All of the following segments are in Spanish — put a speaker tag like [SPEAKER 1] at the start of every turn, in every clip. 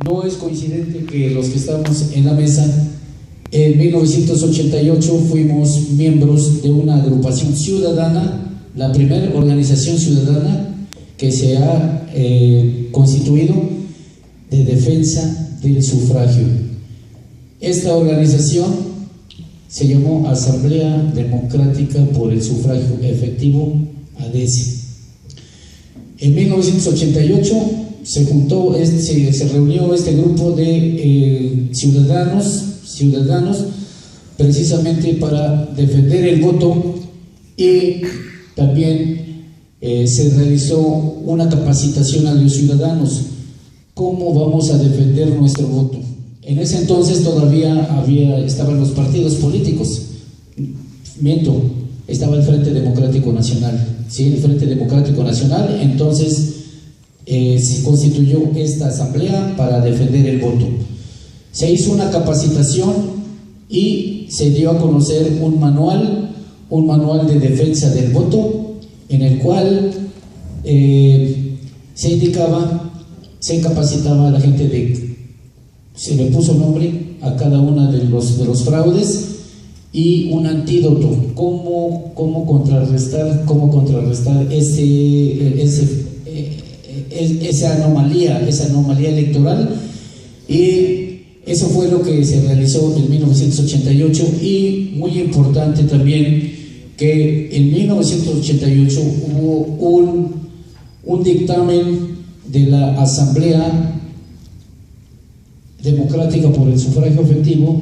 [SPEAKER 1] No es coincidente que los que estamos en la mesa, en 1988 fuimos miembros de una agrupación ciudadana, la primera organización ciudadana que se ha constituido de defensa del sufragio. Esta organización se llamó Asamblea Democrática por el Sufragio Efectivo, ADESE. En 1988 se reunió este grupo de ciudadanos precisamente para defender el voto, y también se realizó una capacitación a los ciudadanos. ¿Cómo vamos a defender nuestro voto? En ese entonces todavía estaban los partidos políticos. Estaba el Frente Democrático Nacional. ¿Sí? El Frente Democrático Nacional. Entonces se constituyó esta asamblea para defender el voto. Se hizo una capacitación y se dio a conocer un manual de defensa del voto, en el cual se indicaba, se capacitaba a la gente se le puso nombre a cada uno de los fraudes y un antídoto, cómo contrarrestar esa anomalía electoral. Y eso fue lo que se realizó en 1988. Y muy importante también que en 1988 hubo un dictamen de la Asamblea Democrática por el Sufragio Efectivo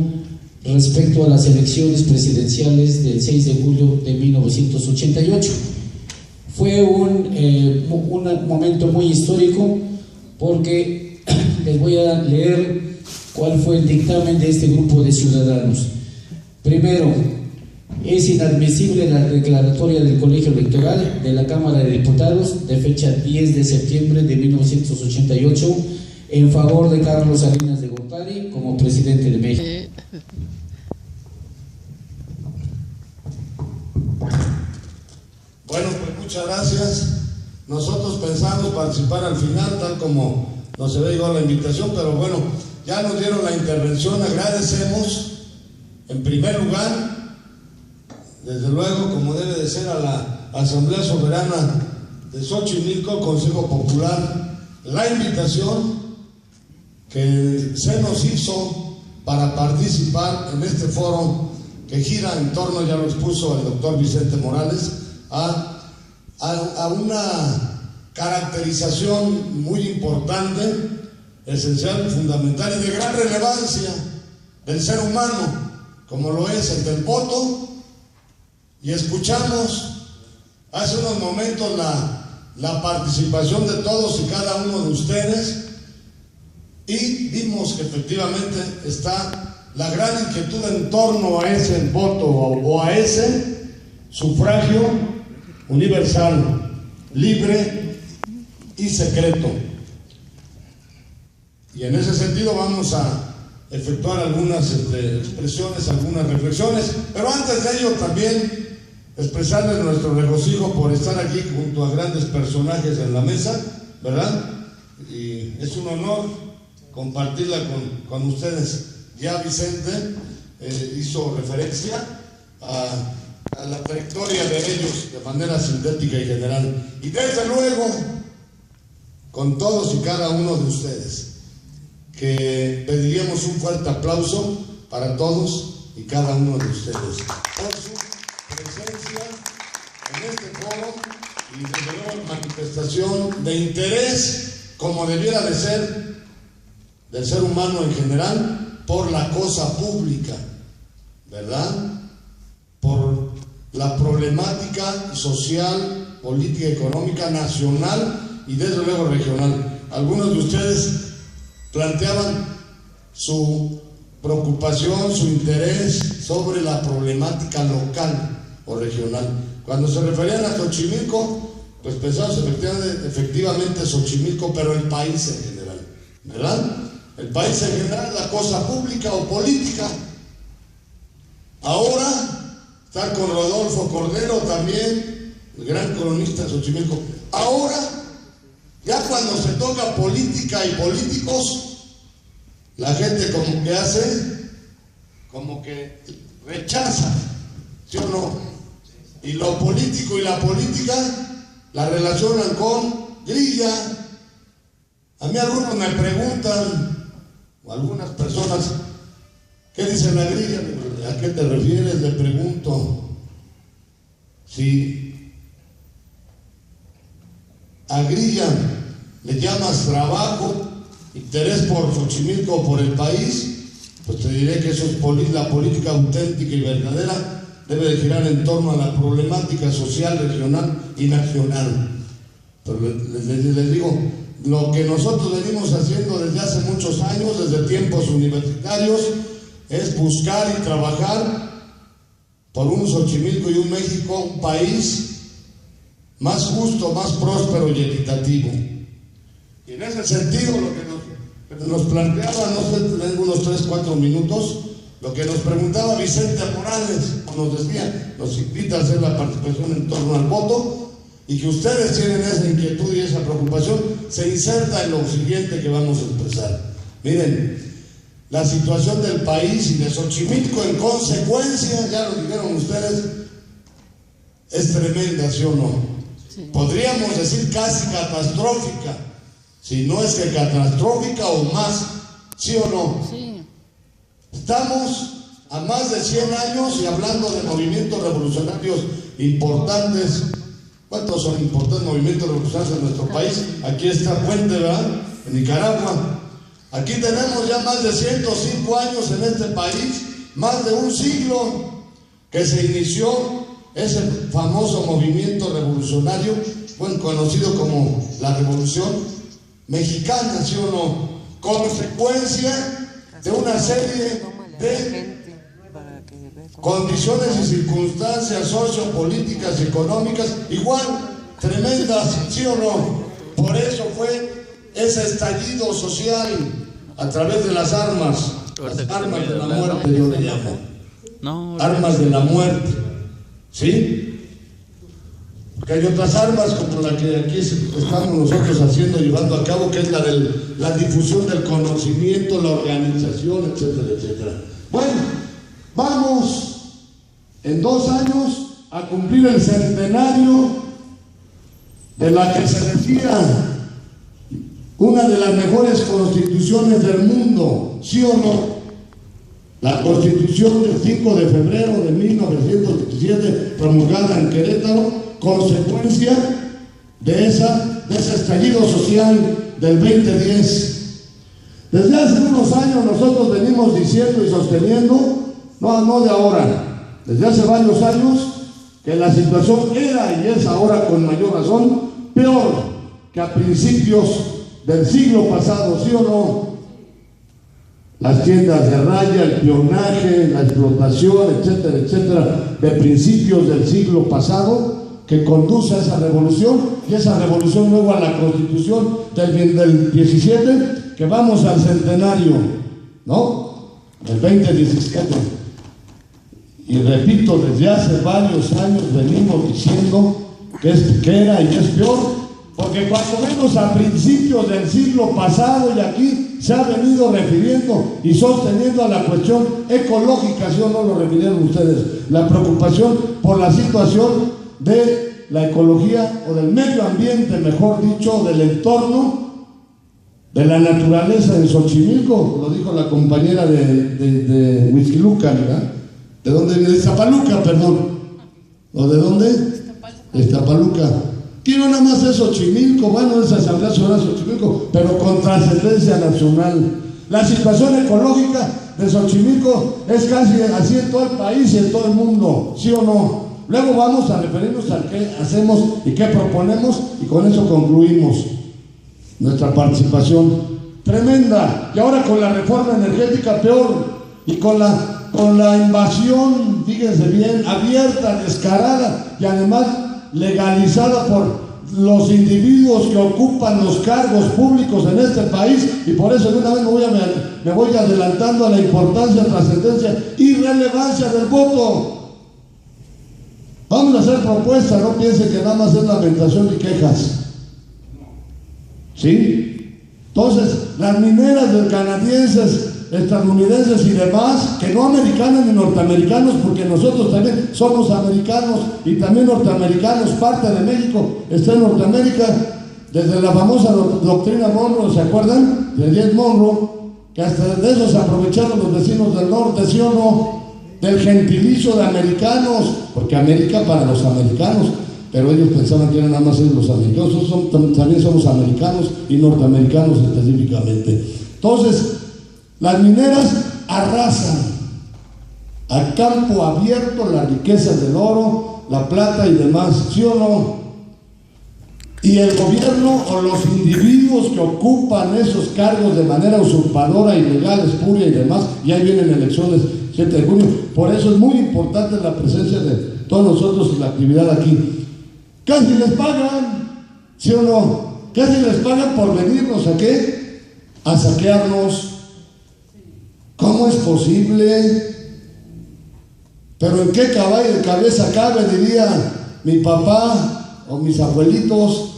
[SPEAKER 1] respecto a las elecciones presidenciales del 6 de julio de 1988. Fue un momento muy histórico, porque les voy a leer cuál fue el dictamen de este grupo de ciudadanos. Primero, es inadmisible la declaratoria del Colegio Electoral de la Cámara de Diputados de fecha 10 de septiembre de 1988 en favor de Carlos Salinas de Gortari como presidente de México.
[SPEAKER 2] Bueno, pues muchas gracias. Nosotros pensamos participar al final, tal como nos había llegado la invitación, pero bueno, ya nos dieron la intervención. Agradecemos, en primer lugar, desde luego, como debe de ser, a la Asamblea Soberana de Xochimilco, Consejo Popular, la invitación que se nos hizo para participar en este foro que gira en torno, ya lo expuso el doctor Vicente Morales, a una caracterización muy importante, esencial, fundamental y de gran relevancia del ser humano, como lo es el del voto. Y escuchamos hace unos momentos la participación de todos y cada uno de ustedes, y vimos que efectivamente está la gran inquietud en torno a ese voto o a ese sufragio universal, libre y secreto. Y en ese sentido vamos a efectuar algunas expresiones, algunas reflexiones, pero antes de ello también expresarles nuestro regocijo por estar aquí junto a grandes personajes en la mesa, ¿verdad? Y es un honor compartirla con ustedes. Ya Vicente hizo referencia a la trayectoria de ellos de manera sintética y general, y desde luego con todos y cada uno de ustedes, que pediríamos un fuerte aplauso para todos y cada uno de ustedes por su presencia en este foro y desde luego manifestación de interés, como debiera de ser, del ser humano en general, por la cosa pública, ¿verdad? Por la problemática social, política, económica, nacional y desde luego regional. Algunos de ustedes planteaban su preocupación, su interés sobre la problemática local o regional. Cuando se referían a Xochimilco, pues pensamos efectivamente Xochimilco, pero el país en general, ¿verdad? El país en general, la cosa pública o política. Ahora, estar con Rodolfo Cordero también, el gran cronista de Xochimilco. Ahora, ya cuando se toca política y políticos, la gente como que hace, como que rechaza, ¿sí o no? Y lo político y la política la relacionan con grilla. A mí algunos me preguntan, o algunas personas, ¿qué dice la grilla? ¿A qué te refieres? Le pregunto. Si a grilla le llamas trabajo, interés por Xochimilco o por el país, pues te diré que eso es la política auténtica y verdadera. Debe de girar en torno a la problemática social, regional y nacional. Pero les digo, lo que nosotros venimos haciendo desde hace muchos años, desde tiempos universitarios, es buscar y trabajar por un Xochimilco y un México, un país más justo, más próspero y equitativo. Y en ese sentido, lo que nos planteaba, no sé, tengo unos 3-4 minutos, lo que nos preguntaba Vicente Morales, nos decía, nos invita a hacer la participación en torno al voto, y que ustedes tienen esa inquietud y esa preocupación, se inserta en lo siguiente que vamos a expresar. Miren, la situación del país y de Xochimilco en consecuencia, ya lo dijeron ustedes, es tremenda, ¿sí o no? Sí. Podríamos decir casi catastrófica, si no es que catastrófica o más, ¿sí o no? Sí. Estamos a más de 100 años y hablando de movimientos revolucionarios importantes. ¿Cuántos son importantes movimientos revolucionarios en nuestro país? Aquí está Puente, ¿verdad? En Nicaragua. Aquí tenemos ya más de 105 años en este país, más de un siglo que se inició ese famoso movimiento revolucionario, bueno, conocido como la Revolución Mexicana, ¿sí o no? Consecuencia de una serie de condiciones y circunstancias sociopolíticas y económicas igual tremendas, ¿sí o no? Por eso fue ese estallido social a través de las armas de la muerte, yo le llamo. Armas de la muerte, ¿sí? Porque hay otras armas como la que aquí estamos nosotros haciendo, llevando a cabo, que es la difusión del conocimiento, la organización, etcétera, etcétera. Bueno, vamos en 2 años a cumplir el centenario de la que se decía una de las mejores constituciones del mundo, ¿sí o no? La Constitución del 5 de febrero de 1927, promulgada en Querétaro, consecuencia de ese estallido social del 2010. Desde hace unos años nosotros venimos diciendo y sosteniendo, no de ahora, desde hace varios años, que la situación era y es ahora con mayor razón peor que a principios del siglo pasado, ¿sí o no? Las tiendas de raya, el espionaje, la explotación, etcétera, etcétera, de principios del siglo pasado, que conduce a esa revolución, y esa revolución luego a la Constitución del 17, que vamos al centenario, ¿no? El 2017. Y repito, desde hace varios años venimos diciendo que era y es peor, porque cuando menos a principios del siglo pasado y aquí se ha venido refiriendo y sosteniendo a la cuestión ecológica, ¿sí o no lo refirieron ustedes? La preocupación por la situación de la ecología o del medio ambiente, mejor dicho, del entorno, de la naturaleza en Xochimilco, lo dijo la compañera de Huixquilucan, ¿verdad? ¿De dónde viene? De Iztapaluca, perdón. ¿O de dónde? De Iztapaluca. Quiero nada más de Xochimilco, bueno, esa Asamblea Ciudadana de Xochimilco, pero con trascendencia nacional. La situación ecológica de Xochimilco es casi así en todo el país y en todo el mundo, ¿sí o no? Luego vamos a referirnos a qué hacemos y qué proponemos, y con eso concluimos nuestra participación. Tremenda. Y ahora con la reforma energética peor, y con la invasión, fíjense bien, abierta, descarada y además legalizada por los individuos que ocupan los cargos públicos en este país. Y por eso de una vez me voy adelantando a la importancia, trascendencia y relevancia del voto. Vamos a hacer propuestas, no piensen que nada más es lamentación y quejas, ¿sí? Entonces, las mineras del canadienses
[SPEAKER 3] estadounidenses y demás, que no americanos ni norteamericanos, porque nosotros también somos americanos y también norteamericanos, parte de México está en Norteamérica, desde la famosa doctrina Monroe, ¿se acuerdan? De James Monroe, que hasta de eso se aprovecharon los vecinos del norte, ¿sí o no? Del gentilicio de americanos, porque América para los americanos, pero ellos pensaban que eran nada más ellos los americanos, también somos americanos y norteamericanos específicamente. Entonces, las mineras arrasan a campo abierto las riquezas del oro, la plata y demás, ¿sí o no? Y el gobierno o los individuos que ocupan esos cargos de manera usurpadora, ilegal, espuria y demás, y ahí vienen elecciones 7 de junio, por eso es muy importante la presencia de todos nosotros y la actividad aquí. Casi les pagan, ¿sí o no? Casi les pagan por venirnos ¿a qué? A saquearnos. ¿Cómo es posible? Pero ¿en qué cabeza cabe, diría mi papá o mis abuelitos?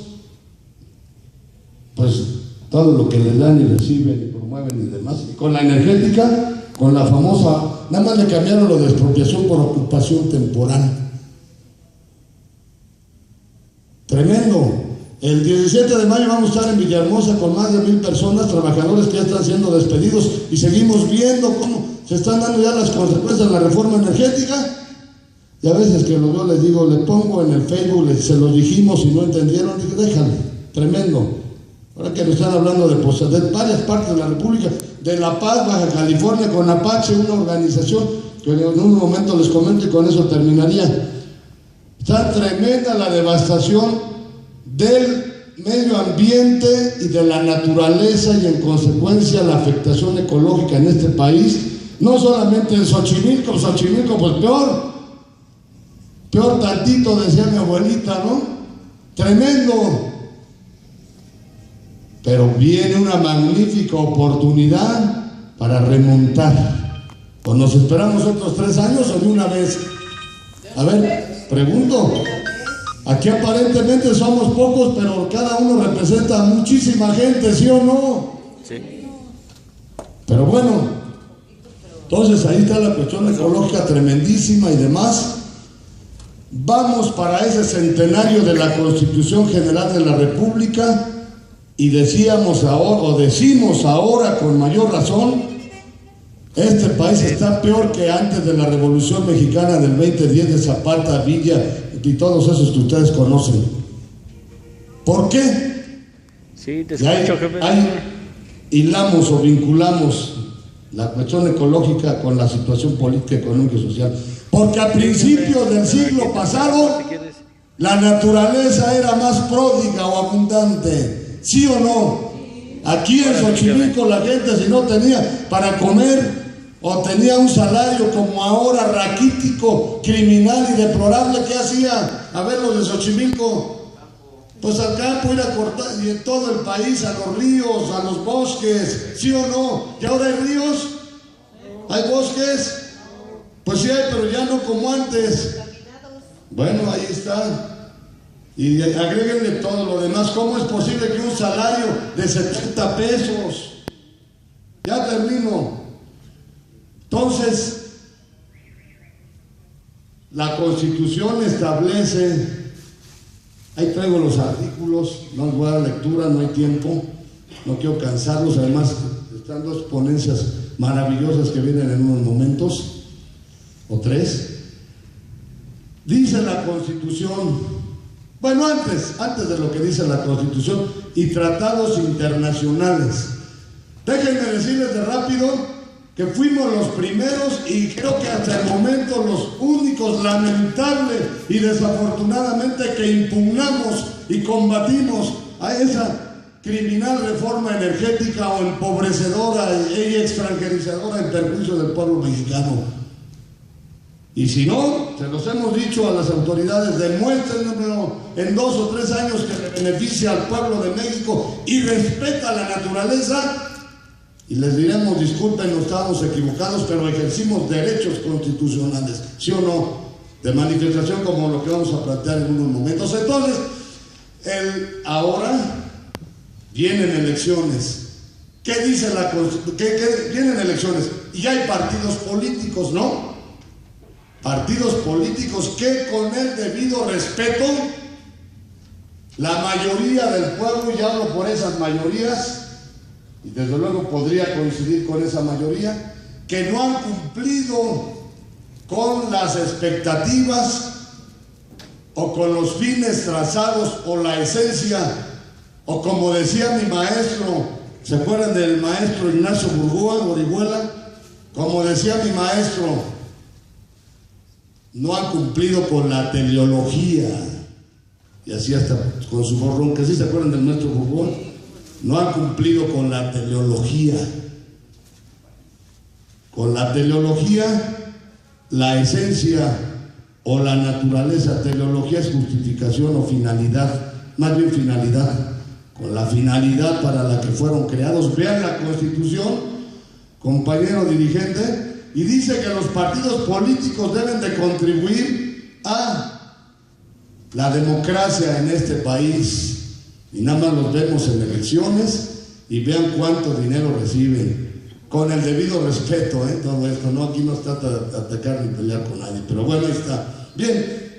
[SPEAKER 3] Pues todo lo que les dan y reciben y promueven y demás. Y con la energética, con la famosa, nada más le cambiaron lo de expropiación por ocupación temporal. Tremendo. El 17 de mayo vamos a estar en Villahermosa con más de 1000 personas, trabajadores que ya están siendo despedidos, y seguimos viendo cómo se están dando ya las consecuencias de la reforma energética. Y a veces que yo les digo, le pongo en el Facebook, se los dijimos y no entendieron, dije, déjale, tremendo. Ahora que nos están hablando de varias partes de la República, de La Paz, Baja California, con Apache, una organización que en un momento les comento y con eso terminaría. Está tremenda la devastación del medio ambiente y de la naturaleza y en consecuencia la afectación ecológica en este país, no solamente en Xochimilco, pues peor tantito, decía mi abuelita, ¿no? Tremendo. Pero viene una magnífica oportunidad para remontar. ¿O nos esperamos otros 3 años o de una vez? A ver, pregunto. Aquí aparentemente somos pocos, pero cada uno representa a muchísima gente, ¿sí o no? Sí. Pero bueno, entonces ahí está la cuestión ecológica tremendísima y demás. Vamos para ese centenario de la Constitución General de la República y decimos ahora con mayor razón, este país está peor que antes de la Revolución Mexicana del 2010 de Zapata, Villa y todos esos que ustedes conocen. ¿Por qué?
[SPEAKER 4] Sí, te escucho, jefe.
[SPEAKER 3] Hilamos o vinculamos la cuestión ecológica con la situación política, económica y social. Porque a principios del siglo pasado la naturaleza era más pródiga o abundante, ¿sí o no? Aquí en Xochimilco la gente, si no tenía para comer o tenía un salario como ahora raquítico, criminal y deplorable, ¿qué hacía? A ver, los de Xochimilco, pues al campo ir a cortar, y en todo el país, a los ríos, a los bosques, ¿sí o no? ¿Y ahora hay ríos? ¿Hay bosques? Pues sí hay, pero ya no como antes. Bueno, ahí está. Y agréguenle todo lo demás. ¿Cómo es posible que un salario de 70 pesos? Ya termino. Entonces, la Constitución establece, ahí traigo los artículos, no les voy a dar lectura, no hay tiempo, no quiero cansarlos, además están 2 ponencias maravillosas que vienen en unos momentos, o 3. Dice la Constitución, bueno, antes de lo que dice la Constitución y tratados internacionales, déjenme decirles de rápido que fuimos los primeros y creo que hasta el momento los únicos, lamentable y desafortunadamente, que impugnamos y combatimos a esa criminal reforma energética o empobrecedora y extranjerizadora en perjuicio del pueblo mexicano. Y si no, se los hemos dicho a las autoridades, demuéstrenlo en 2 o 3 años que le beneficia al pueblo de México y respeta la naturaleza, y les diremos, disculpen, no estábamos equivocados, pero ejercimos derechos constitucionales, ¿sí o no? De manifestación, como lo que vamos a plantear en unos momentos. Entonces, ahora vienen elecciones. ¿Qué dice la Constitución? Que vienen elecciones y hay partidos políticos, ¿no? Partidos políticos que con el debido respeto, la mayoría del pueblo, y hablo por esas mayorías, y desde luego podría coincidir con esa mayoría, que no han cumplido con las expectativas o con los fines trazados o la esencia, o como decía mi maestro, ¿se acuerdan del maestro Ignacio Orihuela? Como decía mi maestro, no han cumplido con la teleología, y así hasta con su borrón, que sí se acuerdan del maestro Burgua, no han cumplido con la teleología. Con la teleología, la esencia o la naturaleza. Teleología es justificación o finalidad, más bien finalidad, con la finalidad para la que fueron creados. Vean la Constitución, compañero dirigente, y dice que los partidos políticos deben de contribuir a la democracia en este país, y nada más los vemos en elecciones y vean cuánto dinero reciben, con el debido respeto, todo esto, no, aquí no se trata de atacar ni pelear con nadie, pero bueno, ahí está. Bien,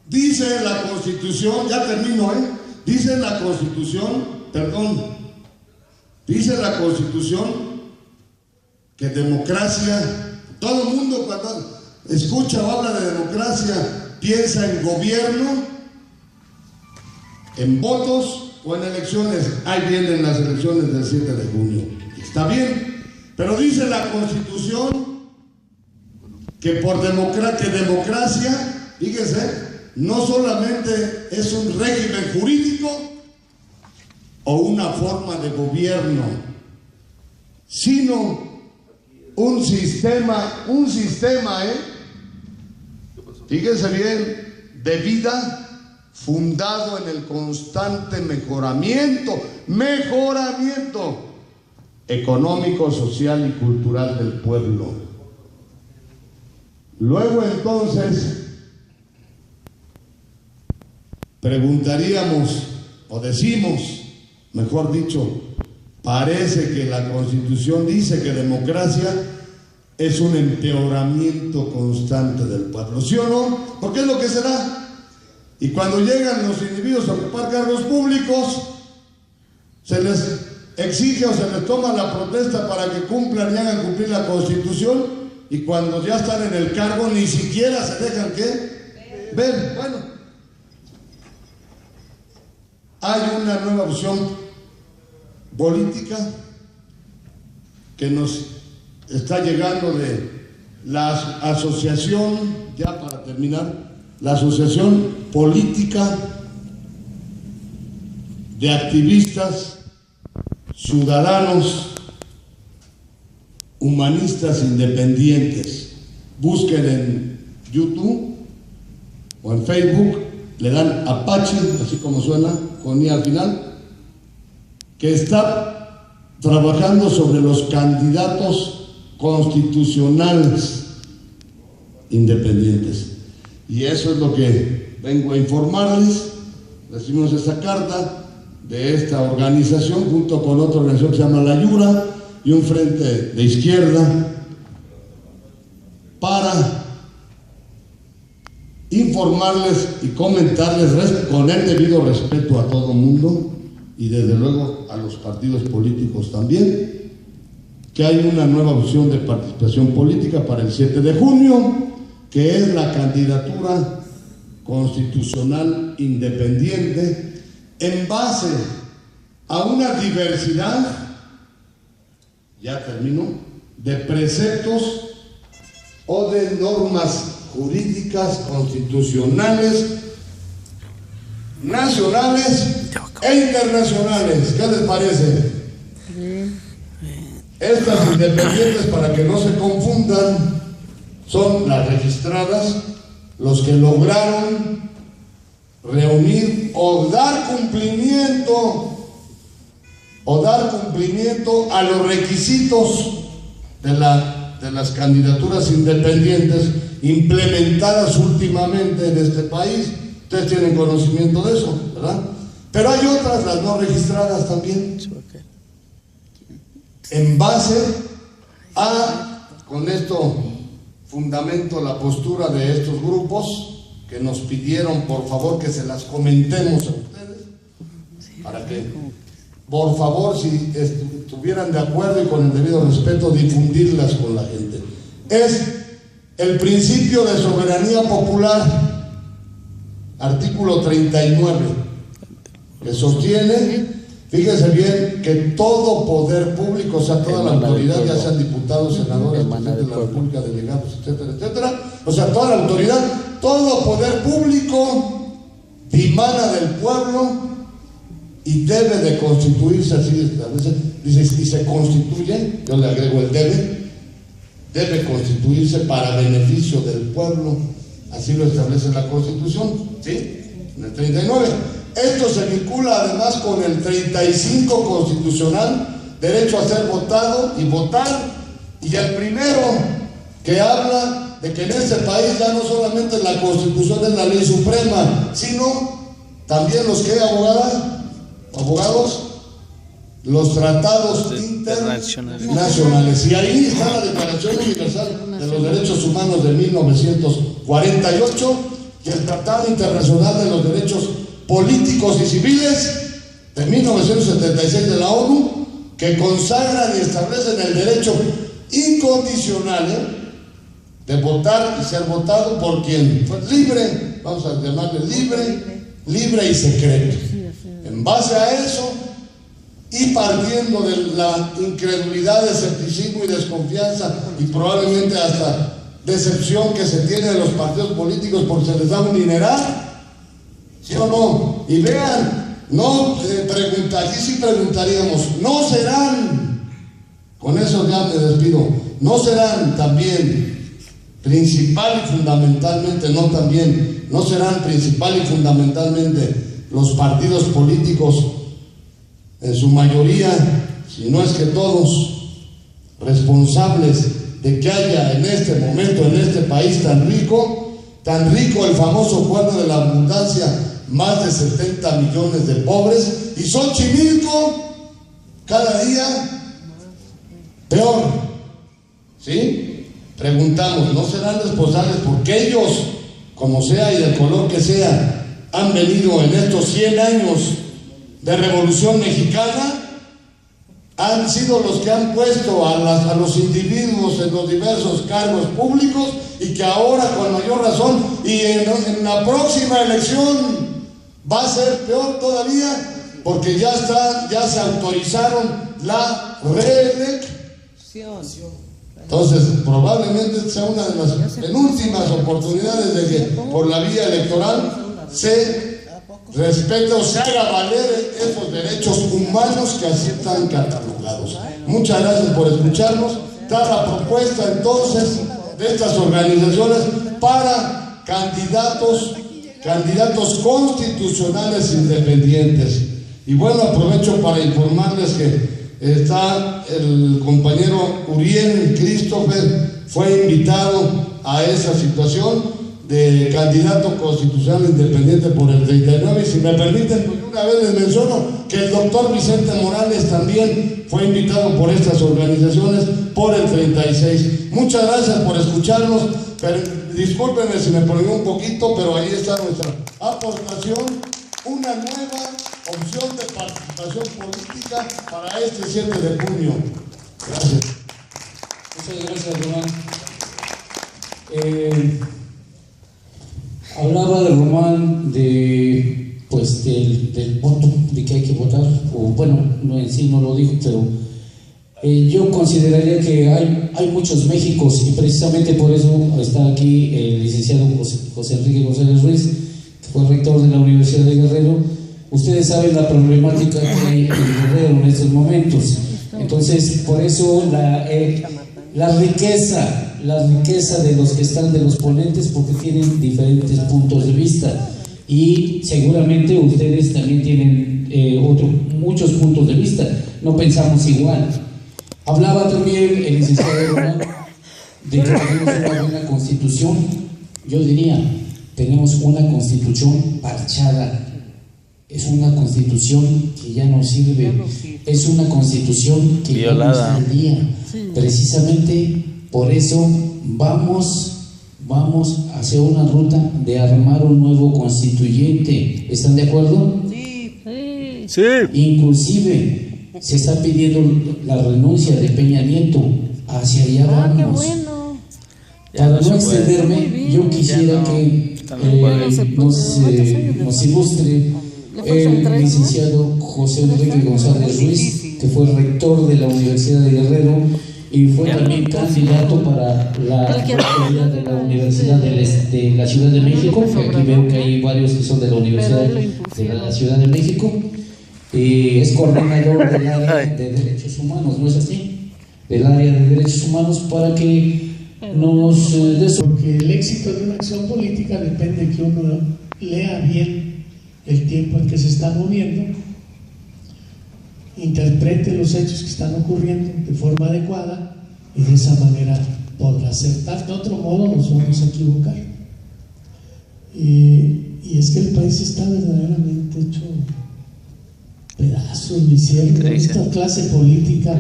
[SPEAKER 3] dice la Constitución, ya termino, dice la Constitución, dice la Constitución que democracia, todo el mundo cuando escucha o habla de democracia piensa en gobierno, en votos o en elecciones. Ahí vienen las elecciones del 7 de junio. Está bien, pero dice la Constitución que por democracia, fíjense, no solamente es un régimen jurídico o una forma de gobierno, sino un sistema, fíjense bien, de vida fundado en el constante mejoramiento económico, social y cultural del pueblo. Luego entonces preguntaríamos, o decimos, mejor dicho, parece que la Constitución dice que democracia es un empeoramiento constante del pueblo, ¿sí o no? Porque es lo que se da. Y cuando llegan los individuos a ocupar cargos públicos, se les exige o se les toma la protesta para que cumplan y hagan cumplir la Constitución, y cuando ya están en el cargo ni siquiera se dejan ¿qué? Ver. Bueno, hay una nueva opción política que nos está llegando de la asociación, ya para terminar, la Asociación Política de Activistas Ciudadanos Humanistas Independientes. Busquen en YouTube o en Facebook, le dan Apache, así como suena, con I al final, que está trabajando sobre los candidatos constitucionales independientes. Y eso es lo que vengo a informarles. Recibimos esta carta de esta organización junto con otra organización que se llama La Yura y un frente de izquierda, para informarles y comentarles con el debido respeto a todo mundo y desde luego a los partidos políticos también, que hay una nueva opción de participación política para el 7 de junio, que es la candidatura constitucional independiente en base a una diversidad, ya termino, de preceptos o de normas jurídicas constitucionales, nacionales e internacionales. ¿Qué les parece? Estas independientes, para que no se confundan, son las registradas, los que lograron reunir o dar cumplimiento a los requisitos de las candidaturas independientes implementadas últimamente en este país. Ustedes tienen conocimiento de eso, ¿verdad? Pero hay otras, las no registradas también, en base a, con esto fundamento la postura de estos grupos que nos pidieron por favor que se las comentemos a ustedes, para que por favor, si estuvieran de acuerdo y con el debido respeto, difundirlas con la gente. Es el principio de soberanía popular, artículo 39, que sostiene, fíjense bien, que todo poder público, o sea, toda la autoridad, ya sean diputados, senadores, presidentes de la República, delegados, etcétera, etcétera, o sea, toda la autoridad, todo poder público dimana del pueblo y debe de constituirse, así establece, dice, y se constituye, yo le agrego el debe constituirse para beneficio del pueblo, así lo establece la Constitución, ¿sí? En el 39. Esto se vincula además con el 35 constitucional, derecho a ser votado y votar, y el primero que habla de que en este país ya no solamente la Constitución es la ley suprema, sino también los que abogados, los tratados internacionales. Y ahí está la Declaración Universal de los Derechos Humanos de 1948 y el Tratado Internacional de los Derechos Políticos y Civiles de 1976 de la ONU, que consagran y establecen el derecho incondicional de votar y ser votado por quien fue libre, vamos a llamarle libre y secreto. En base a eso, y partiendo de la incredulidad, escepticismo y desconfianza, y probablemente hasta decepción que se tiene de los partidos políticos porque se les da un dineral, ¿sí o no? Y vean, no aquí sí preguntaríamos, ¿no serán, con eso ya me despido, no serán también principal y fundamentalmente, no serán principal y fundamentalmente los partidos políticos, en su mayoría, si no es que todos, responsables de que haya en este momento, en este país tan rico el famoso cuadro de la abundancia, más de 70 millones de pobres, y Xochimilco cada día peor, ¿sí? Preguntamos, ¿no serán responsables porque ellos, como sea y del color que sea, han venido en estos 100 años de Revolución Mexicana, han sido los que han puesto a los individuos en los diversos cargos públicos y que ahora con mayor razón y en la próxima elección va a ser peor todavía porque ya se autorizaron la reelección? Entonces, probablemente sea una de las penúltimas oportunidades de que por la vía electoral se respete o se haga valer esos derechos humanos que así están catalogados. Muchas gracias por escucharnos. Está la propuesta entonces de estas organizaciones para candidatos constitucionales independientes. Y bueno, aprovecho para informarles que está el compañero Uriel Christopher, fue invitado a esa situación de candidato constitucional independiente por el 39, y si me permiten, pues una vez les menciono que el doctor Vicente Morales también fue invitado por estas organizaciones por el 36. Muchas gracias por escucharnos, pero discúlpenme si me prohíbo un poquito, pero ahí está nuestra aportación, una nueva opción de participación política para este 7 de junio. Gracias.
[SPEAKER 1] Muchas gracias, Román. Hablaba de Román del voto, de que hay que votar, o bueno, no, en sí no lo dijo, pero yo consideraría que hay muchos Méxicos, y precisamente por eso está aquí el licenciado José Enrique González Ruiz, que fue rector de la Universidad de Guerrero. Ustedes saben la problemática que hay en Guerrero en estos momentos. Entonces, por eso la riqueza de los que están, de los ponentes, porque tienen diferentes puntos de vista, y seguramente ustedes también tienen muchos puntos de vista, no pensamos igual. Hablaba también el licenciado Román de que tenemos una buena constitución. Yo diría, tenemos una constitución parchada, Es una constitución que ya no sirve, es una constitución que
[SPEAKER 4] violada,
[SPEAKER 1] ya no está al día. Precisamente por eso vamos hacia una ruta de armar un nuevo constituyente. ¿Están de acuerdo?
[SPEAKER 4] Sí.
[SPEAKER 1] Inclusive se está pidiendo la renuncia de Peña Nieto. Hacia allá vamos.
[SPEAKER 5] Qué bueno.
[SPEAKER 1] Para no extenderme, yo quisiera que nos ilustre el licenciado José Enrique González Ruiz, que fue rector de la Universidad de Guerrero y fue también candidato para la rectoría de la Universidad de la Ciudad de México, que aquí veo que hay varios que son de la Universidad de la Ciudad de México, y es coordinador del área de derechos humanos, ¿no es así? Del área de derechos humanos, para que nos
[SPEAKER 6] porque el éxito de una acción política depende de que uno lea bien el tiempo en que se está moviendo, interprete los hechos que están ocurriendo de forma adecuada y de esa manera podrá acertar. De otro modo nos vamos a equivocar. Y es que el país está verdaderamente hecho pedazos, lo hicieron. Esta clase política,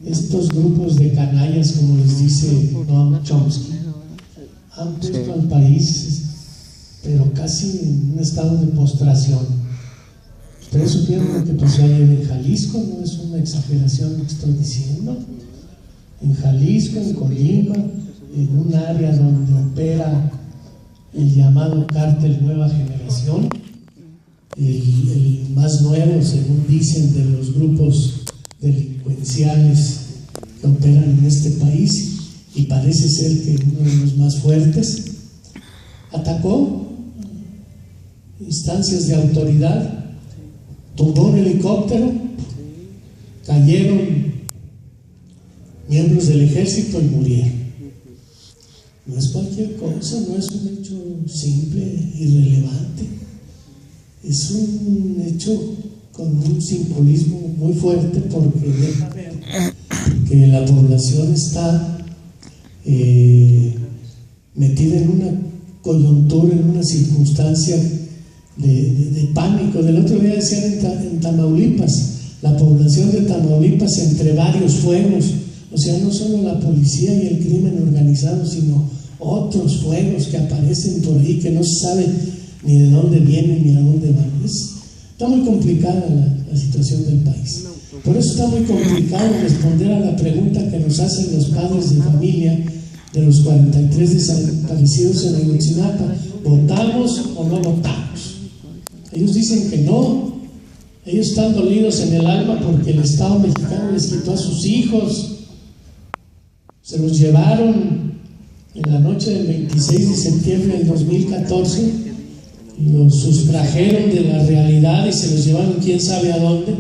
[SPEAKER 6] estos grupos de canallas, como les dice Noam Chomsky, han puesto al país, pero casi en un estado de postración. Ustedes supieron lo que pasó ayer en Jalisco, no es una exageración lo que estoy diciendo. En Jalisco, en Colima, en un área donde opera el llamado cártel Nueva Generación, el más nuevo, según dicen, de los grupos delincuenciales que operan en este país, y parece ser que uno de los más fuertes, atacó instancias de autoridad, tumbó un helicóptero, cayeron miembros del ejército y murieron. No es cualquier cosa, no es un hecho simple, irrelevante, es un hecho con un simbolismo muy fuerte, porque deja ver que la población está metida en una coyuntura, en una circunstancia de pánico. Del otro día decían en Tamaulipas, la población de Tamaulipas entre varios fuegos, o sea, no solo la policía y el crimen organizado, sino otros fuegos que aparecen por ahí que no se sabe ni de dónde vienen ni a dónde van. Está muy complicada la situación del país. Por eso está muy complicado responder a la pregunta que nos hacen los padres de familia de los 43 desaparecidos en Ayotzinapa: ¿votamos o no votamos? Ellos dicen que no. Ellos están dolidos en el alma porque el Estado mexicano les quitó a sus hijos, se los llevaron en la noche del 26 de septiembre del 2014, los sustrajeron de la realidad y se los llevaron quién sabe a dónde.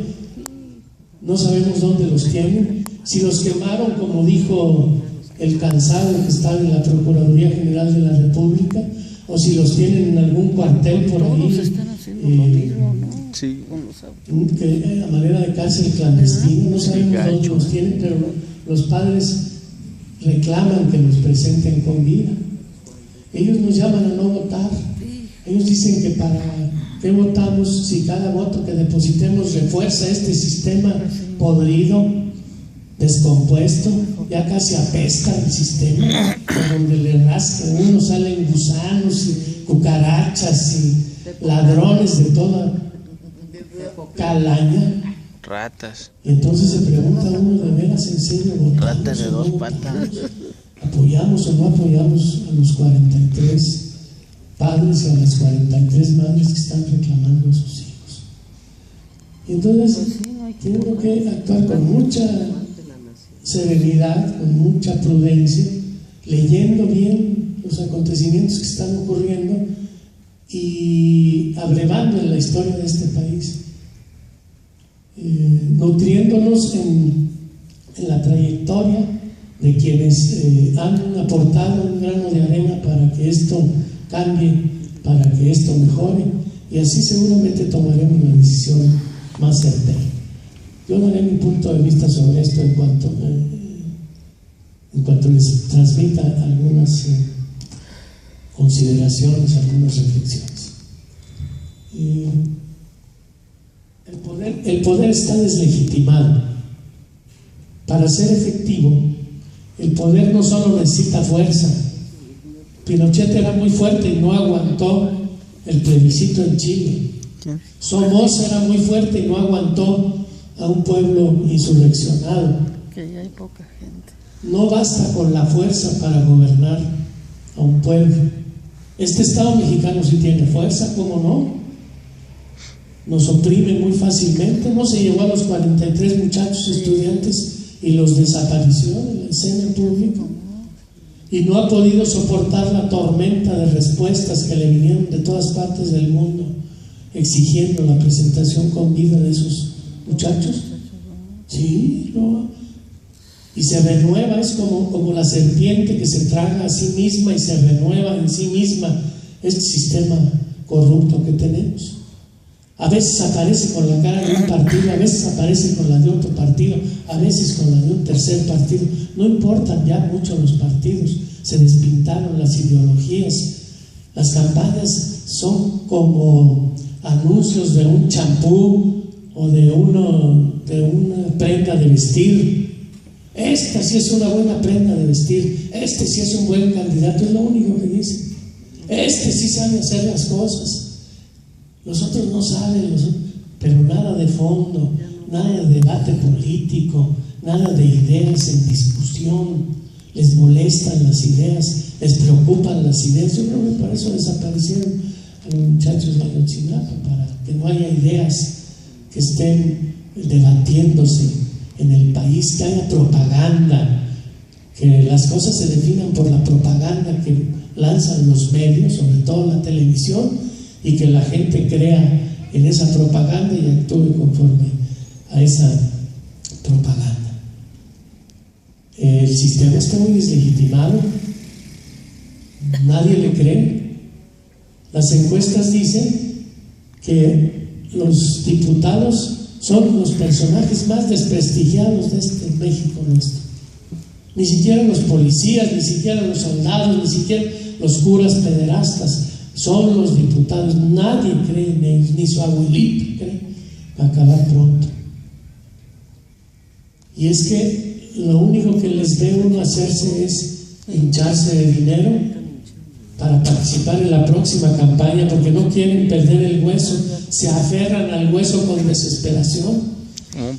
[SPEAKER 6] No sabemos dónde los tienen. Si los quemaron, como dijo el cansado que está en la Procuraduría General de la República, o si los tienen en algún cuartel por ahí, a manera de cárcel clandestino. No sabemos dónde los tienen, pero los padres reclaman que los presenten con vida. Ellos nos llaman a no votar. Ellos dicen que para qué votamos si cada voto que depositemos refuerza este sistema podrido, descompuesto, ya casi apesta el sistema, donde le rasca uno, salen gusanos y cucarachas y ladrones de toda calaña.
[SPEAKER 4] Ratas.
[SPEAKER 6] Y entonces se pregunta uno, ¿de veras en serio votamos?
[SPEAKER 4] Ratas de dos patas.
[SPEAKER 6] ¿Apoyamos o no apoyamos a los 43 padres y a las 43 madres que están reclamando a sus hijos? Y entonces tengo que actuar con mucha serenidad, con mucha prudencia, leyendo bien los acontecimientos que están ocurriendo y abrevando en la historia de este país, nutriéndonos en la trayectoria de quienes han aportado un grano de arena para que esto cambie, para que esto mejore, y así seguramente tomaremos la decisión más certera. Yo daré mi punto de vista sobre esto en cuanto les transmita algunas consideraciones, algunas reflexiones. El poder está deslegitimado. Para ser efectivo, el poder no solo necesita fuerza. Pinochet era muy fuerte y no aguantó el plebiscito en Chile. Somoza era muy fuerte y no aguantó a un pueblo insurreccionado.
[SPEAKER 5] Que ya hay poca gente.
[SPEAKER 6] No basta con la fuerza para gobernar a un pueblo. Este Estado mexicano sí tiene fuerza, ¿cómo no? Nos oprime muy fácilmente. No se llevó a los 43 muchachos estudiantes y los desapareció de la escena pública. Y no ha podido soportar la tormenta de respuestas que le vinieron de todas partes del mundo exigiendo la presentación con vida de esos muchachos. Sí, no. Y se renueva, es como la serpiente que se traga a sí misma y se renueva en sí misma este sistema corrupto que tenemos. A veces aparece con la cara de un partido, a veces aparece con la de otro partido, a veces con la de un tercer partido. No importan ya mucho los partidos, se despintaron las ideologías. Las campañas son como anuncios de un champú o de una prenda de vestir. Esta sí es una buena prenda de vestir, este sí es un buen candidato, es lo único que dicen. Este sí sabe hacer las cosas, los otros no saben, pero nada de fondo, nada de debate político, nada de ideas en discusión. Les molestan las ideas, les preocupan las ideas. Yo creo que por eso desaparecieron a los muchachos de Ayotzinapa, para que no haya ideas que estén debatiéndose en el país, que haya propaganda, que las cosas se definan por la propaganda que lanzan los medios, sobre todo la televisión, y que la gente crea en esa propaganda y actúe conforme a esa propaganda. El sistema está muy deslegitimado, nadie le cree. Las encuestas dicen que los diputados son los personajes más desprestigiados de este México nuestro. Ni siquiera los policías, ni siquiera los soldados, ni siquiera los curas pederastas son los diputados. Nadie cree en ellos, ni su abuelito cree. Va a acabar pronto. Y es que lo único que les ve uno hacerse es hincharse de dinero para participar en la próxima campaña, porque no quieren perder el hueso, se aferran al hueso con desesperación,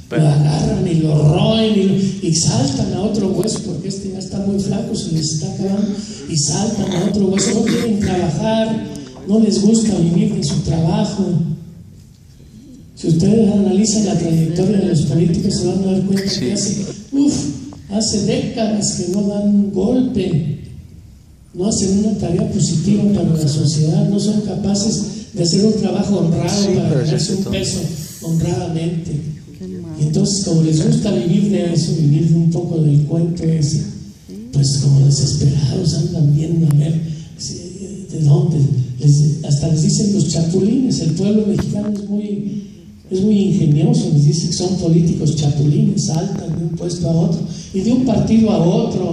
[SPEAKER 6] lo agarran y lo roen y saltan a otro hueso, porque este ya está muy flaco, se les está acabando, y saltan a otro hueso. No quieren trabajar, no les gusta vivir de su trabajo. Si ustedes analizan la trayectoria de los políticos, se van a dar cuenta que hace décadas que no dan un golpe, no hacen una tarea positiva para la sociedad, no son capaces de hacer un trabajo honrado para ganarse un peso honradamente. Y entonces, como les gusta vivir de eso, vivir de un poco del cuento ese, pues como desesperados andan viendo a ver de dónde. Hasta les dicen los chapulines. El pueblo mexicano es muy ingenioso, les dice que son políticos chapulines, saltan de un puesto a otro y de un partido a otro.